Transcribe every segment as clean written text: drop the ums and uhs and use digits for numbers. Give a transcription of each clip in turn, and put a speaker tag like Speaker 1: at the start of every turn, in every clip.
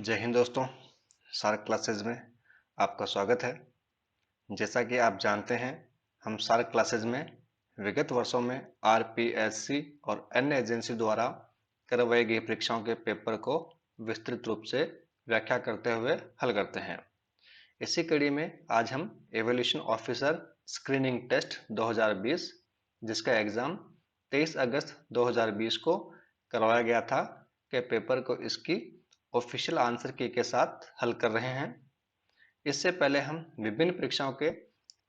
Speaker 1: जय हिंद दोस्तों। SAARC classes में आपका स्वागत है। जैसा कि आप जानते हैं, हम सार्क क्लासेज में विगत वर्षों में आरपीएससी और अन्य एजेंसी द्वारा करवाई गई परीक्षाओं के पेपर को विस्तृत रूप से व्याख्या करते हुए हल करते हैं। इसी कड़ी में आज हम एवोल्यूशन ऑफिसर स्क्रीनिंग टेस्ट 2020 जिसका एग्जाम 23 अगस्त 2020 को करवाया गया था के पेपर को इसकी ऑफिशियल आंसर की के साथ हल कर रहे हैं। इससे पहले हम विभिन्न परीक्षाओं के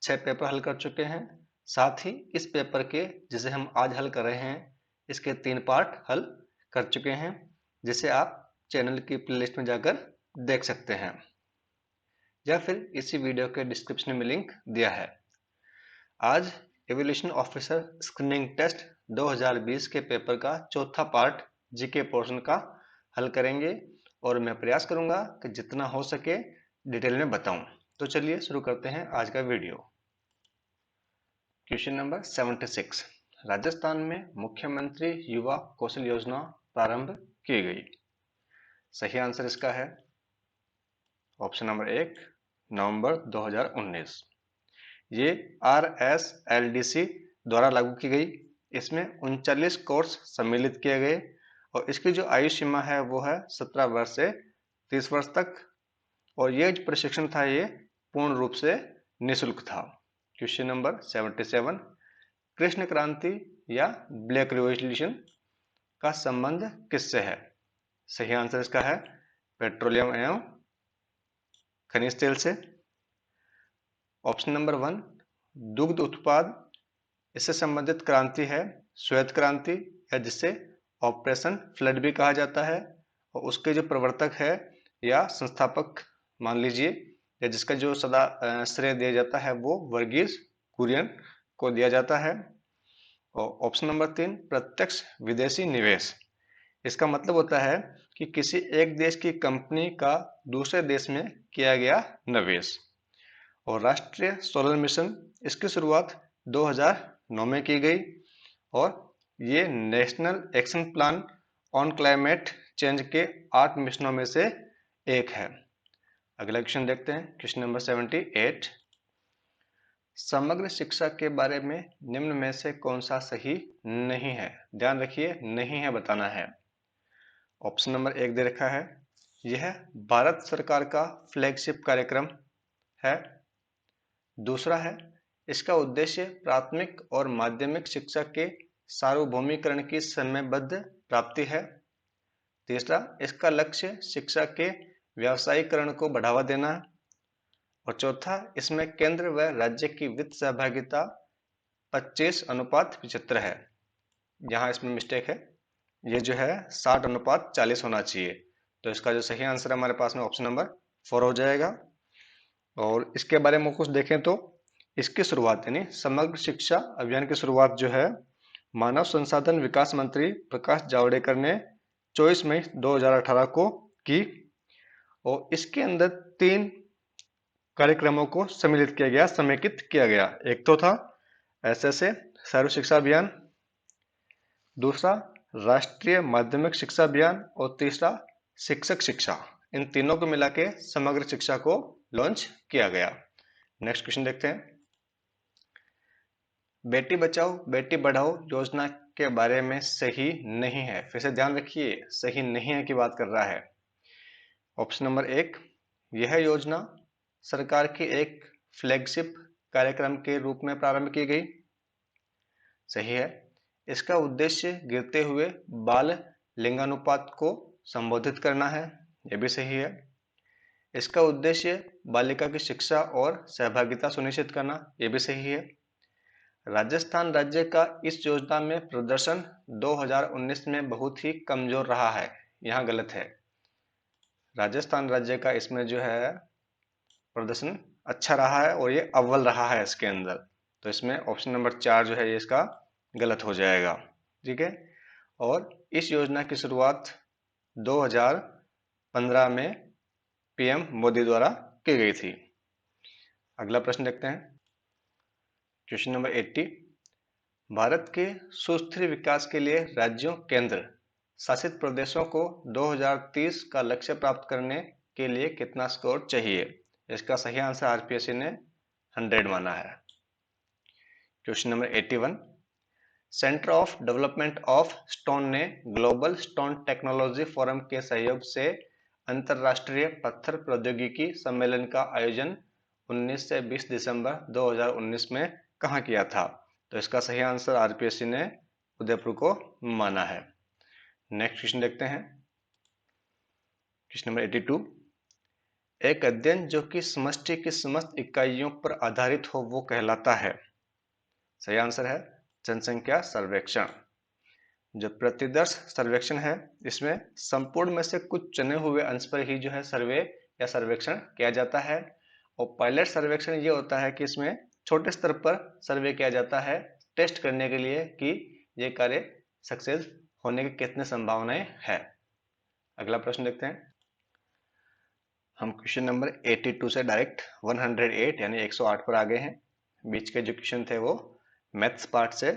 Speaker 1: 6 पेपर हल कर चुके हैं। साथ ही इस पेपर के जिसे हम आज हल कर रहे हैं इसके 3 पार्ट हल कर चुके हैं, जिसे आप चैनल की प्लेलिस्ट में जाकर देख सकते हैं या फिर इसी वीडियो के डिस्क्रिप्शन में लिंक दिया है। आज एवोल्यूशन ऑफिसर स्क्रीनिंग टेस्ट 2020 के पेपर का चौथा पार्ट जीके पोर्शन का हल करेंगे और मैं प्रयास करूंगा कि जितना हो सके डिटेल में बताऊं। तो चलिए शुरू करते हैं आज का वीडियो। क्वेश्चन नंबर 76, राजस्थान में मुख्यमंत्री युवा कौशल योजना प्रारंभ की गई। सही आंसर इसका है ऑप्शन नंबर 1, नवंबर 2019। ये RSLDC द्वारा लागू की गई। इसमें 39 कोर्स सम्मिलित किए गए और इसकी जो आयु सीमा है वो है 17 वर्ष से 30 वर्ष तक, और ये जो प्रशिक्षण था ये पूर्ण रूप से निःशुल्क था। क्वेश्चन नंबर 77, कृष्ण क्रांति या ब्लैक रिवॉल्यूशन का संबंध किससे है? सही आंसर इसका है पेट्रोलियम एवं खनिज तेल से। ऑप्शन नंबर 1, दुग्ध उत्पाद, इससे संबंधित क्रांति है श्वेत क्रांति, या जिसे ऑपरेशन फ्लड भी कहा जाता है, और उसके जो प्रवर्तक है या संस्थापक मान लीजिए, या जिसका जो सदा श्रेय दिया जाता है वो वर्गीज कुरियन को दिया जाता है। और ऑप्शन नंबर 3, प्रत्यक्ष विदेशी निवेश, इसका मतलब होता है कि किसी एक देश की कंपनी का दूसरे देश में किया गया निवेश। और राष्ट्रीय सोलर मिशन, इसकी शुरुआत 2009 में की गई और ये national action plan on climate change के 8 मिशनों में से एक है। अगला क्वेश्चन देखते हैं, क्वेश्चन नंबर 78, समग्र शिक्षा के बारे में निम्न में से कौन सा सही नहीं है? ध्यान रखिए, नहीं है बताना है। ऑप्शन नंबर 1 दे रखा है, यह भारत सरकार का फ्लैगशिप कार्यक्रम है। दूसरा है, इसका उद्देश्य प्राथमिक और माध्यमिक शिक्षा के सार्वभौमिकरण की समयबद्ध प्राप्ति है। तीसरा, इसका लक्ष्य शिक्षा के व्यावसायीकरण को बढ़ावा देना है। और चौथा, इसमें केंद्र व राज्य की वित्त सहभागिता 25:75 है। यहाँ इसमें मिस्टेक है, ये जो है 60:40 होना चाहिए। तो इसका जो सही आंसर हमारे पास में ऑप्शन नंबर 4 हो जाएगा। और इसके बारे में कुछ देखें तो इसकी शुरुआत यानी समग्र शिक्षा अभियान की शुरुआत जो है मानव संसाधन विकास मंत्री प्रकाश जावड़ेकर ने 24 मई 2018 को की, और इसके अंदर 3 कार्यक्रमों को सम्मिलित किया गया, समेकित किया गया। एक तो था एसएसए सर्व शिक्षा अभियान, दूसरा राष्ट्रीय माध्यमिक शिक्षा अभियान, और तीसरा शिक्षक शिक्षा। इन तीनों को मिला के समग्र शिक्षा को लॉन्च किया गया। नेक्स्ट क्वेश्चन देखते हैं, बेटी बचाओ बेटी पढ़ाओ योजना के बारे में सही नहीं है। फिर से ध्यान रखिए, सही नहीं है की बात कर रहा है। ऑप्शन नंबर 1, यह योजना सरकार की एक फ्लैगशिप कार्यक्रम के रूप में प्रारंभ की गई। सही है। इसका उद्देश्य गिरते हुए बाल लिंगानुपात को संबोधित करना है। यह भी सही है। इसका उद्देश्य बालिका की शिक्षा और सहभागिता सुनिश्चित करना। यह भी सही है। राजस्थान राज्य का इस योजना में प्रदर्शन 2019 में बहुत ही कमजोर रहा है। यहाँ गलत है। राजस्थान राज्य का इसमें जो है प्रदर्शन अच्छा रहा है और ये अव्वल रहा है इसके अंदर। तो इसमें ऑप्शन नंबर 4 जो है ये इसका गलत हो जाएगा। ठीक है। और इस योजना की शुरुआत 2015 में पीएम मोदी द्वारा की गई थी। अगला प्रश्न देखते हैं, क्वेश्चन नंबर 80, भारत के सुस्थिर विकास के लिए राज्यों केंद्र शासित प्रदेशों को 2030 का लक्ष्य प्राप्त करने के लिए कितना स्कोर चाहिए? इसका सही आंसर आरपीएससी ने 100 माना है। Question number 81, centre of development of stone ने ग्लोबल स्टोन टेक्नोलॉजी फोरम के सहयोग से अंतरराष्ट्रीय पत्थर प्रौद्योगिकी सम्मेलन का आयोजन 19 से 20 दिसंबर 2019 में कहाँ किया था? तो इसका सही आंसर आरपीएससी ने उदयपुर को माना है। नेक्स्ट क्वेश्चन देखते हैं। क्वेश्चन नंबर 82, एक अध्ययन जो कि समष्टि की समस्त इकाइयों पर आधारित हो वो कहलाता है? सही आंसर है जनसंख्या सर्वेक्षण। जो प्रतिदर्श सर्वेक्षण है इसमें संपूर्ण में से कुछ चुने हुए अंश पर ही जो है सर्वे या सर्वेक्षण किया जाता है, और पायलट सर्वेक्षण ये होता है कि इसमें छोटे स्तर पर सर्वे किया जाता है टेस्ट करने के लिए कि ये कार्य सक्सेस होने की कितनी संभावनाएं है। अगला प्रश्न देखते हैं। हम क्वेश्चन नंबर 82 से डायरेक्ट 108 यानी 108 पर आ गए हैं। बीच के जो क्वेश्चन थे वो मैथ्स पार्ट से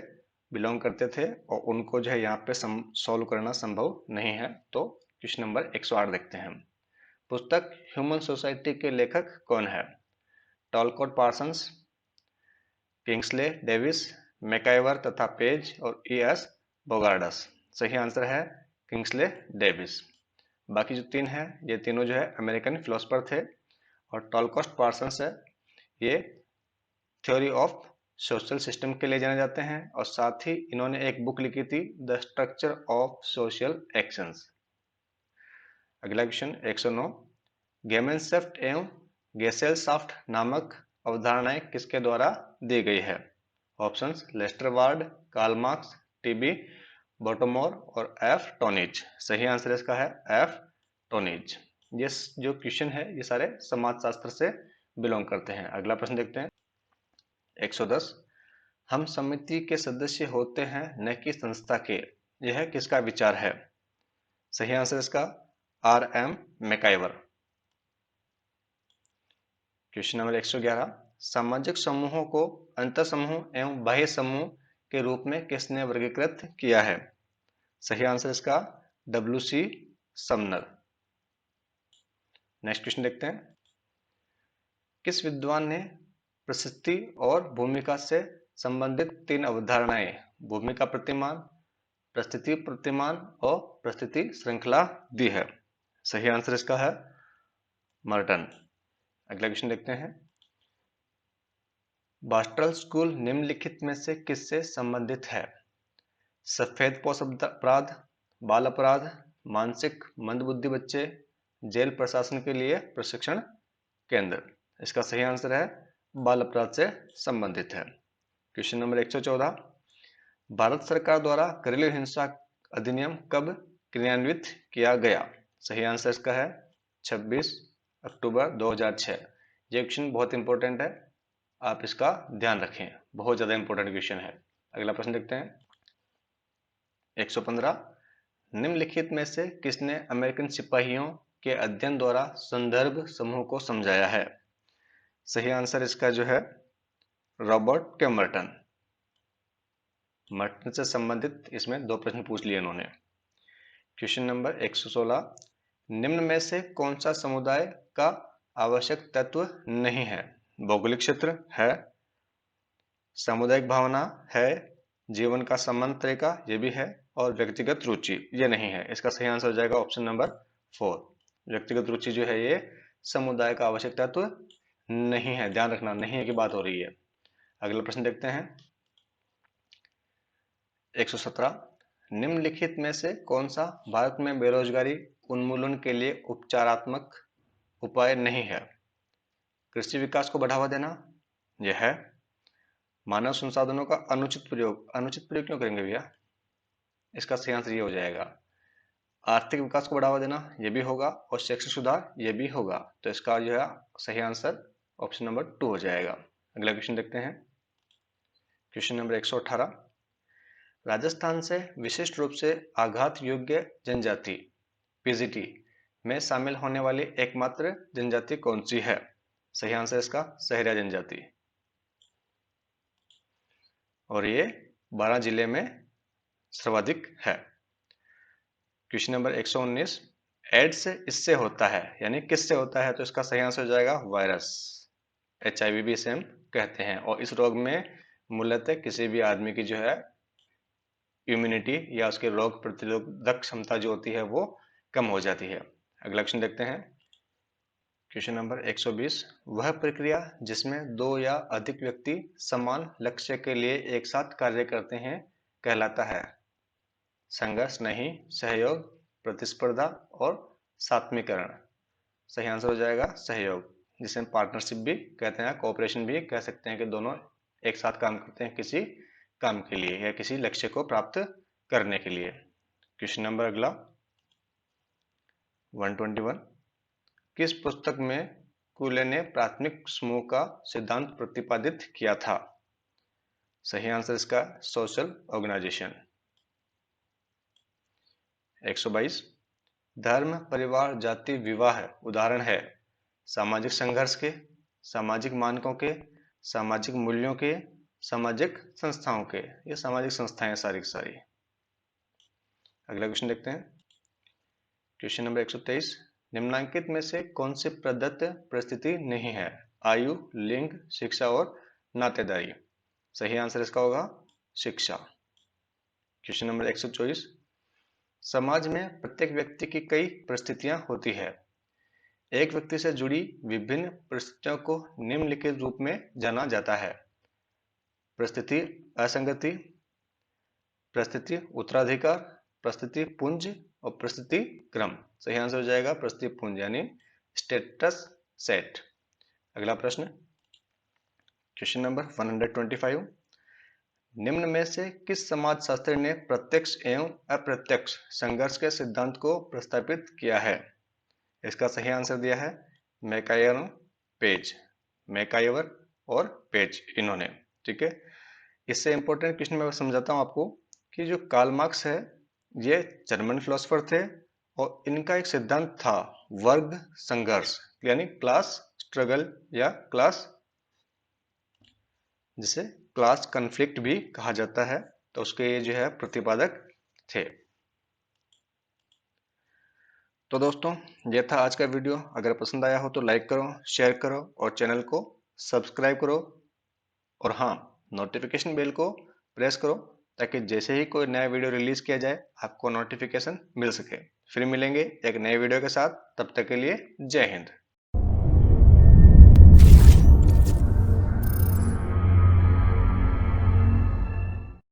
Speaker 1: बिलोंग करते थे और उनको जो है यहाँ पे सॉल्व करना संभव नहीं है। तो क्वेश्चन नंबर 108 देखते हैं हम। पुस्तक ह्यूमन सोसाइटी के लेखक कौन है? टॉलकोट पार्सन्स, किंग्सले डेविस, मैकाइवर तथा पेज और E.S. बोगार्डस। सही आंसर है किंग्सले डेविस। बाकी जो तीन है ये तीनों जो है अमेरिकन फिलोसफर थे, और टॉलकोट पार्सन्स है ये थ्योरी ऑफ सोशल सिस्टम के लिए जाने जाते हैं, और साथ ही इन्होंने एक बुक लिखी थी the structure of social actions. अगला क्वेश्चन 109, गेमेंसेफ्ट एवं गेसेलसाफ्ट नामक अवधारणाएं किसके द्वारा दी गई है? Options Lester Ward, Karl Marx, T B Bottomore और एफ टोनिज। सही आंसर इसका है एफ टोनिज। ये जो क्वेश्चन है ये सारे समाजशास्त्र से बिलोंग करते हैं। अगला प्रश्न देखते हैं 110, हम समिति के सदस्य होते हैं न कि संस्था के, यह किसका विचार है? सही आंसर इसका R.M. मैकाइवर। क्वेश्चन नंबर 111, सामाजिक समूहों को अंतर समूह एवं बाह्य समूह के रूप में किसने वर्गीकृत किया है? सही आंसर इसका W.C. समनर। नेक्स्ट क्वेश्चन देखते हैं। किस विद्वान ने प्रशस्ति और भूमिका से संबंधित तीन अवधारणाएं भूमिका प्रतिमान, प्रस्तुति प्रतिमान और प्रस्तुति श्रृंखला दी है? सही आंसर इसका है मर्टन। अगला क्वेश्चन देखते हैं। बास्टल स्कूल निम्नलिखित में से किससे संबंधित है? सफेद पोश अपराध, बाल अपराध, मानसिक मंदबुद्धि बच्चे, जेल प्रशासन के लिए प्रशिक्षण केंद्र। इसका सही आंसर है बाल अपराध से संबंधित है। क्वेश्चन नंबर 114, भारत सरकार द्वारा घरेलू हिंसा अधिनियम कब क्रियान्वित किया गया? सही आंसर इसका है 26 अक्टूबर 2006। ये क्वेश्चन बहुत इंपॉर्टेंट है, आप इसका ध्यान रखें, बहुत ज्यादा इंपॉर्टेंट क्वेश्चन है। अगला प्रश्न देखते हैं 115, निम्नलिखित में से किसने अमेरिकन सिपाहियों के अध्ययन द्वारा संदर्भ समूह को समझाया है? सही आंसर इसका जो है रॉबर्ट के मर्टन। मर्टन से संबंधित इसमें दो प्रश्न पूछ लिए इन्होंने। क्वेश्चन नंबर 116, निम्न में से कौन सा समुदाय का आवश्यक तत्व नहीं है? भौगोलिक क्षेत्र है, सामुदायिक भावना है, जीवन का संबंध तरीका ये भी है, और व्यक्तिगत रुचि ये नहीं है। इसका सही आंसर हो जाएगा ऑप्शन नंबर 4। व्यक्तिगत रुचि जो है ये समुदाय का आवश्यक तत्व नहीं है, ध्यान रखना, नहीं है की बात हो रही है। अगला प्रश्न देखते हैं 117, निम्नलिखित में से कौन सा भारत में बेरोजगारी उन्मूलन के लिए उपचारात्मक उपाय नहीं है? कृषि विकास को बढ़ावा देना यह है, मानव संसाधनों का अनुचित प्रयोग क्यों करेंगे भैया? इसका सही आंसर ये हो जाएगा आर्थिक विकास को बढ़ावा देना, ये भी होगा, और शैक्षिक सुधार ये भी होगा। तो इसका जो है सही आंसर ऑप्शन नंबर 2 हो जाएगा। अगला क्वेश्चन देखते हैं क्वेश्चन नंबर 118, राजस्थान से विशिष्ट रूप से आघात योग्य जनजाति PGT में शामिल होने वाली एकमात्र जनजाति कौन सी है? सही आंसर इसका सहरिया जनजाति, और ये 12 जिले में सर्वाधिक है। क्वेश्चन नंबर 119, एड्स इससे होता है यानी किससे होता है, तो इसका सही आंसर हो जाएगा वायरस। HIV भी इसे हम कहते हैं, और इस रोग में मूलतः किसी भी आदमी की जो है इम्यूनिटी या उसके रोग प्रतिरोधक क्षमता जो होती है वो कम हो जाती है। अगला क्वेश्चन देखते हैं, क्वेश्चन नंबर 120, वह प्रक्रिया जिसमें दो या अधिक व्यक्ति समान लक्ष्य के लिए एक साथ कार्य करते हैं कहलाता है। संघर्ष नहीं, सहयोग, प्रतिस्पर्धा और सात्मीकरण। सही आंसर हो जाएगा सहयोग, जिसे हम पार्टनरशिप भी कहते हैं, कोऑपरेशन भी कह सकते हैं, कि दोनों एक साथ काम करते हैं किसी काम के लिए या किसी लक्ष्य को प्राप्त करने के लिए। क्वेश्चन नंबर अगला 121, किस पुस्तक में कूले ने प्राथमिक समूह का सिद्धांत प्रतिपादित किया था? सही आंसर इसका सोशल ऑर्गेनाइजेशन। 122, धर्म, परिवार, जाति, विवाह उदाहरण है सामाजिक संघर्ष के, सामाजिक मानकों के, सामाजिक मूल्यों के, सामाजिक संस्थाओं के। ये सामाजिक संस्थाएं सारी की सारी। अगला क्वेश्चन देखते हैं, क्वेश्चन नंबर 123, निम्नलिखित में से कौन सी प्रदत्त परिस्थिति नहीं है? आयु, लिंग, शिक्षा और नातेदारी। सही आंसर इसका होगा शिक्षा। क्वेश्चन नंबर 124, समाज में प्रत्येक व्यक्ति की कई परिस्थितियां होती है। एक व्यक्ति से जुड़ी विभिन्न परिस्थितियों को निम्नलिखित रूप में जाना जाता है। परिस्थिति असंगति, परिस्थिति उत्तराधिकार, परिस्थिति पुंज और परिस्थिति क्रम। सही आंसर हो जाएगा परिस्थिति पुंज यानी स्टेटस सेट। अगला प्रश्न, क्वेश्चन नंबर 125, निम्न में से किस समाजशास्त्री ने प्रत्यक्ष एवं अप्रत्यक्ष संघर्ष के सिद्धांत को प्रस्तावित किया है? इसका सही आंसर दिया है मैकायर, पेज, मैकायर और पेज इन्होंने। ठीक है, इससे इंपॉर्टेंट क्वेश्चन मैं समझाता हूं आपको कि जो कार्ल मार्क्स है ये जर्मन फिलोसोफर थे और इनका एक सिद्धांत था वर्ग संघर्ष यानी क्लास स्ट्रगल या क्लास, जिसे क्लास कॉन्फ्लिक्ट भी कहा जाता है, तो उसके ये जो है प्रतिपादक थे। तो दोस्तों ये था आज का वीडियो। अगर पसंद आया हो तो लाइक करो, शेयर करो और चैनल को सब्सक्राइब करो, और हाँ नोटिफिकेशन बेल को प्रेस करो ताकि जैसे ही कोई नया वीडियो रिलीज किया जाए आपको नोटिफिकेशन मिल सके। फिर मिलेंगे एक नए वीडियो के साथ, तब तक के लिए जय हिंद।